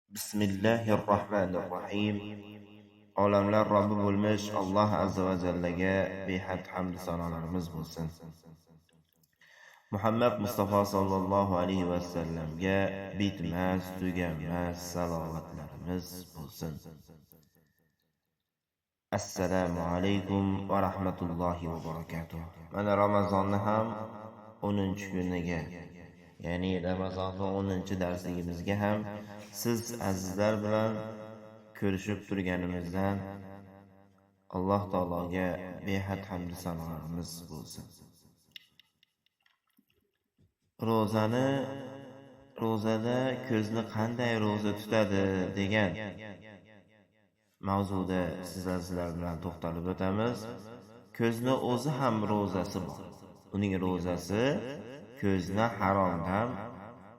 Bismillahirrohmanirrohim. Olamlar Robbi bo'lmish Alloh azza va jallaga behad hamd sanolarimiz bo'lsin. Muhammad Mustafa sallallohu alayhi va sallamga bitmas, tuganmas salovatlarimiz bo'lsin. Assalomu alaykum va rahmatullohi va barakatuh. Mana Ramazonni ham 10-kuniga, ya'ni Ramazonning 10-darsligimizga ham siz azizlar bilan ko'rishib turganimizdan Alloh taologa behad hamd sanolarimiz bo'lsin. Ro'zada ko'zni qanday ro'za tutadi degan mavzuda siz azizlar bilan to'xtalib o'tamiz. Ko'zni o'zi ham ro'zasi bor. Uning ro'zasi ko'zni haromdan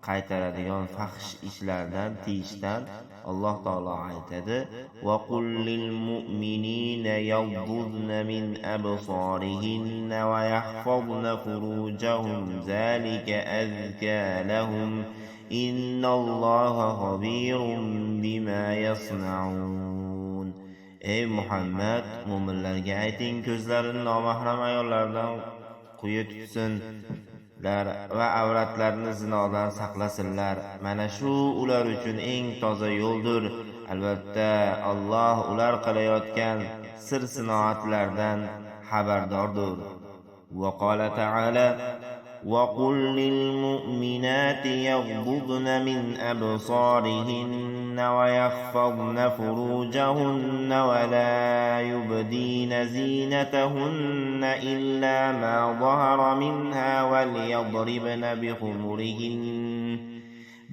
qaytaradigan fahsh ishlardan tiyishdan Alloh taolo aytadi: "Va qullil mu'minina yaghdudna min absarihinna va yahfazna furujahum zalika azka lahum innalloha xabirun bima yasnaun." Ey Muhammad, mu'minlarga ayting, ko'zlarini nomahram ayollardan quyi tutsin va avratlarini zinodan saqlasinlar. Mana shu ular uchun eng toza yo'ldir. Albatta, Alloh ular qilayotgan sir sinoatlardan xabardordir. Va qala ta'ala: "Va qul lil mu'minati yaghdudna min absarihinna va yahfazna furujahunna va la yubdina zinatahunna illa ma zahara minha wal yadribna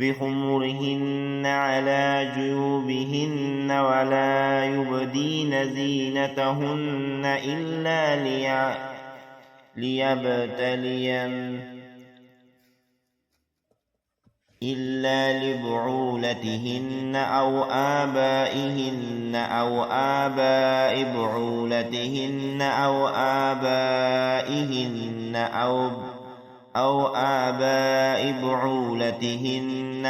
بخمرهن على جيوبهن ولا يبدين زينتهن إلا لبعولتهن أو آبائهن أو آباء بعولتهن أو آباء بعولتهن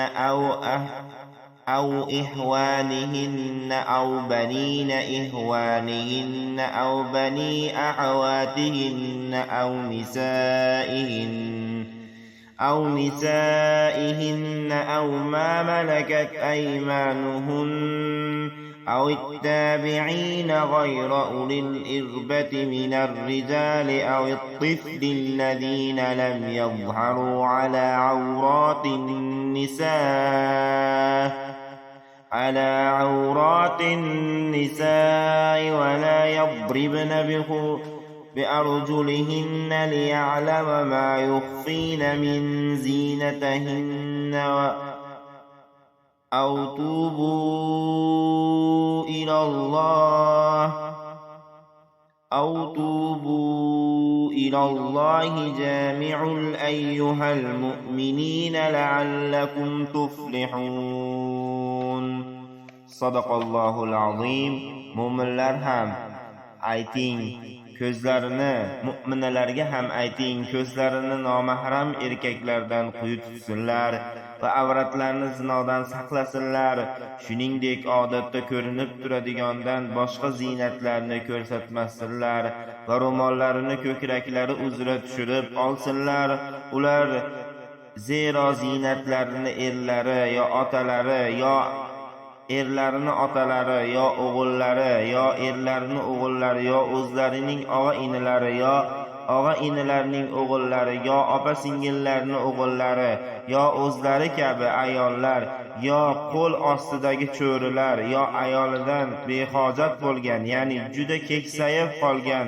أو إخوانهن أو بنين إخوانهن أو بني أخواتهن أو نسائهن أو ما ملكت أيمانهن أو التابعين غير أولي الإربة من الرجال أو الطفل الذين لم يظهروا على عورات النساء ولا يضربن بأرجلهن ليعلم ما يخفين من زينتهن أو توبوا إلى الله جامع أيها المؤمنين لعلكم تفلحون. صدق الله العظيم. Mu'minlar ham ayting, ko'zlarini mu'minalarga ham ayting, ko'zlarini nomahram erkaklardan quyi tutsinlar va avratlarini zinodan saqlasinlar. Shuningdek, odatda ko'rinib turadigandan boshqa ziynatlarni ko'rsatmasinlar va ro'mollarini ko'kraklari uzra tushirib olsinlar. Ular zero ziynatlarini erlarini otalari yo o'g'illari yo erlarini o'g'illari yo o'zlarining og'a-inilari yo og'a-inilarining o'g'illari yo opa-singillarining o'g'illari yo o'zlari kabi ayollar yo qo'l ostidagi cho'rilar yo ayolidan behojat bo'lgan, ya'ni juda keksayib qolgan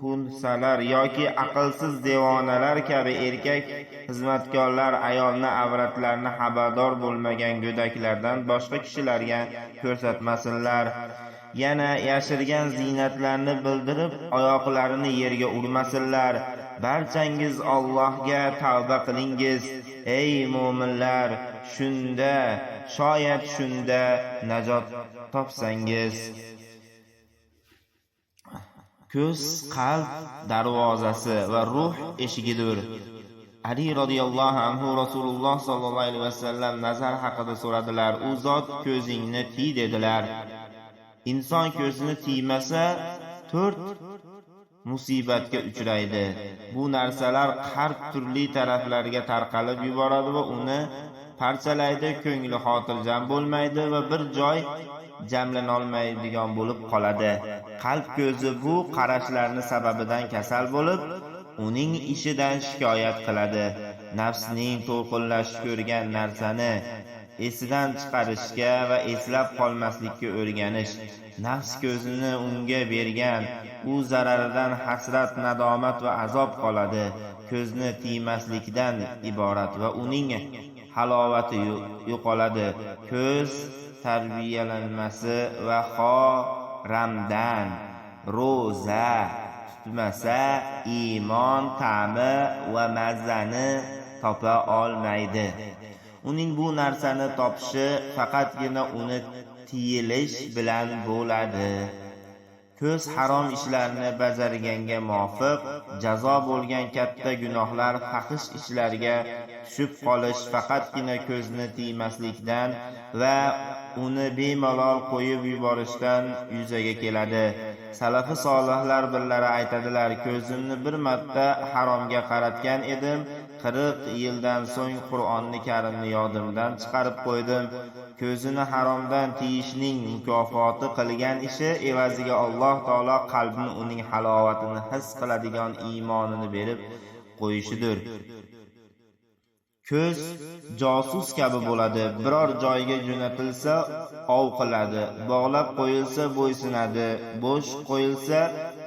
xunsalar yoki aqlsiz devonalar kabi erkak xizmatkorlar ayolni avratlarini xabardor bo'lmagan go'daklardan boshqa kishilarga ko'rsatmasinlar. Yana yashirgan ziynatlarni bildirib oyoqlarini yerga urmasinlar. Barchangiz Allohga tavba qilingiz ey mu'minlar. Shoyat shunda najot topsangiz. Ko'z qalb darvozasi va ruh eshigidir. Ali radhiyallohu anhu Rasululloh sollallohu alayhi vasallam nazar haqida so'radilar. U zot ko'zingni tiy dedilar. Inson ko'zini tiymasa 4 musibatga uchraydi. Bu narsalar har turli taraflarga tarqalib yuboradi va uni parchalaydi, ko'ngli xotirjam bo'lmaydi va bir joy jamlanolmaydigan bo'lib qoladi. Qalb ko'zi bu qarashlarning sababidan kasal bo'lib, uning ishidan shikoyat qiladi. Nafsning to'lqinlashib ko'rgan narsani esidan chiqarishga va eslab qolmaslikka o'rganish. Nafs ko'zini unga bergan, u zararidan hasrat, nadomat va azob qoladi. Ko'zni tiymaslikdan iborat va uning halovati yo'qoladi. Ko'z tarbiyalanmasi va Ramdan ro'za tutmasa iymon ta'mi va mazani topa olmaydi. Uning bu narsani topishi faqatgina uni tiyilish bilan bo'ladi. Ko'z harom ishlarni bajarganga muvofiq jazo bo'lgan katta gunohlar, fahish ishlarga tushib qolish faqatgina ko'zni tiymaslikdan va uni bemalol qo'yib yuborishdan yuzaga keladi. Salafi solihlar birlari aytadilar, ko'zimni bir marta haromga qaratgan edim, 40 yildan so'ng Qur'onni Karimni yodimdan chiqarib qo'ydim. Ko'zini haromdan tiyishning mukofoti qilgan ishi evaziga Alloh taolo qalbini uning halovatini his qiladigan iymonini berib qo'yishidir. Ko'z josus kabi bo'ladi. Biror joyga jo'natilsa ov qiladi, bog'lab qo'yilsa bo'ysunadi, bo'sh qo'yilsa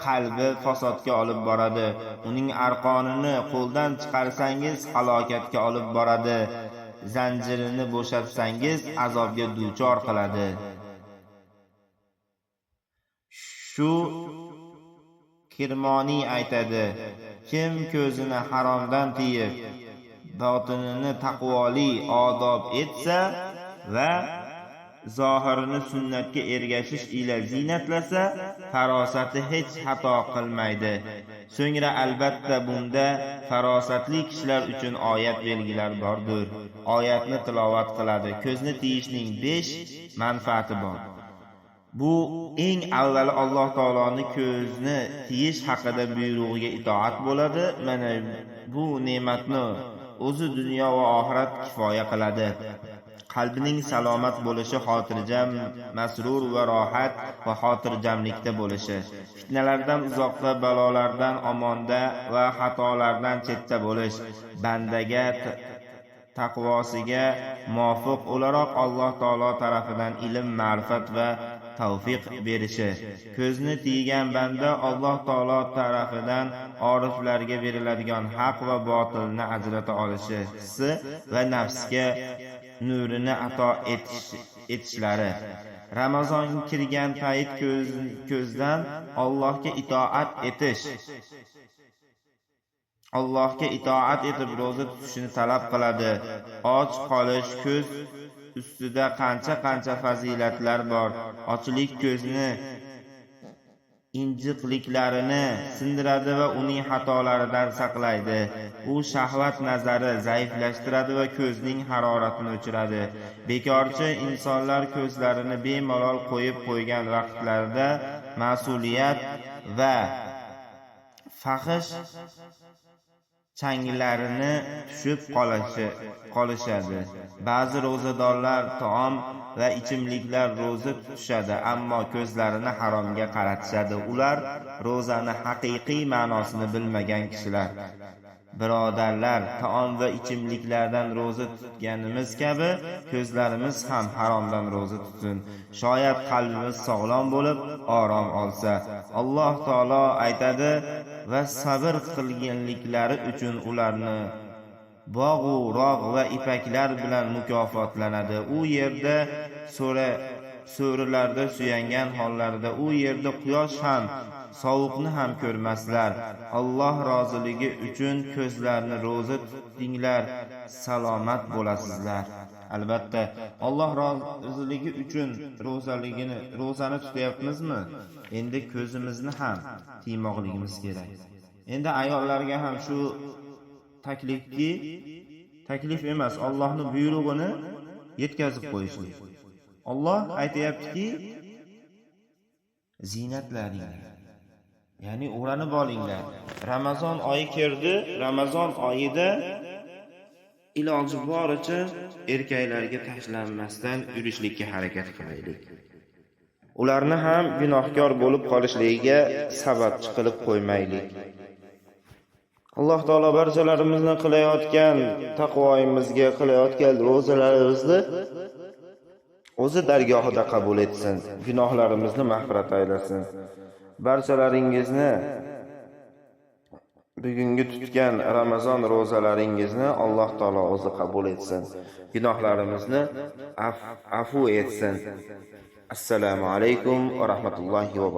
qalbi fasodga olib boradi. Uning arqonini qo'ldan chiqarsangiz halokatga olib boradi. Zanjirini bo'shatsangiz azobga duchor qiladi. Shu Kirmoniy aytadi, kim ko'zini haromdan tiyib, botinini taqvoli odob etsa va zohirini sunnatga ergashish ila zinatlasa, farosati hech xato qilmaydi. So'ngra albatta bunda farosatli kishilar uchun oyat belgilar bordir. Oyatni tilovat qiladi. Ko'zni tiyishning 5 manfaati bor. Bu eng avval Alloh taoloning ko'zni tiyish haqida buyrug'iga itoat bo'ladi. Mana bu ne'matni o'zi dunyo va oxirat kifoya qiladi. Qalbining salomat bo'lishi, xotirjam, masrur va rohat va xotirjamlikda bo'lishi, fitnalardan uzoqda, balolardan omonda va xatolardan chetda bo'lish, bandaga taqvosiga muvofiq o'laroq Alloh taolo tarafidan ilm, ma'rifat va tavfiq berishi. Ko'zni tiygan banda Alloh taolo tarafidan oriflarga beriladigan haq va botilni ajrata olishi, hissi va nafsga nurini ato etishlari. Ramazon kirgan payt ko'zdan Allohga itoat etib roza tutishni talab qiladi. Och qolish ko'z ustida qancha fazilatlar bor. Ochlik ko'zni injiqliklarini sindiradi va uning xatolaridan saqlaydi. U shahvat nazari zaiflashtiradi va ko'zning haroratini o'chiradi. Bekorchi insonlar ko'zlarini bemalol qo'yib qo'ygan vaqtlarda mas'uliyat va fahish changilarini tushib qolishadi. Ba'zi ro'zadorlar taom va ichimliklar ro'za tutishadi, ammo ko'zlarini haromga qaratishadi. Ular ro'zani haqiqiy ma'nosini bilmagan kishilar. Birodarlar, taom va ichimliklardan ro'za tutganimiz kabi ko'zlarimiz ham haromdan ro'za tutsin. Shoyat qalbimiz sog'lom bo'lib, orom olsa. Alloh taolo aytadi va sabr qilganliklari uchun ularni bog'u rog' va ipaklar bilan mukofotlanadi. U yerda so'rilarda suyangan hollarida u yerda quyosh ham sovuqni ham ko'rmaslar. Alloh roziligi uchun ko'zlarni ro'za tutinglar, salomat bo'lasizlar. Albatta, Alloh roziligi uchun ro'zani tutyapmizmi? Endi ko'zimizni ham tiymoqligimiz kerak. Endi ayollarga ham shu taklif emas, Allohning buyrug'ini yetkazib qo'yishlik. Alloh aytayaptiki, ziynatlaringlar, ya'ni o'ranib olinglar. Ramazon oyi kirdi, Ramazon oyida iloji boricha erkaklarga tashlanmasdan yurishlikka harakat qilaylik. Ularni ham gunohkor bo'lib qolishligiga sababchi qilib qo'ymaylik. Alloh taolo barchalarimizni qilayotgan taqvoyimizga, qilayotgan ro'zalarimizni o'zi dargohida qabul etsin, gunohlarimizni mag'firat aylasin. Barchalaringizni bugungi tutgan Ramazon ro'zalaringizni Alloh taolo o'zi qabul etsin, gunohlarimizni afu etsin. Assalomu alaykum va rahmatullohi va barakatuh.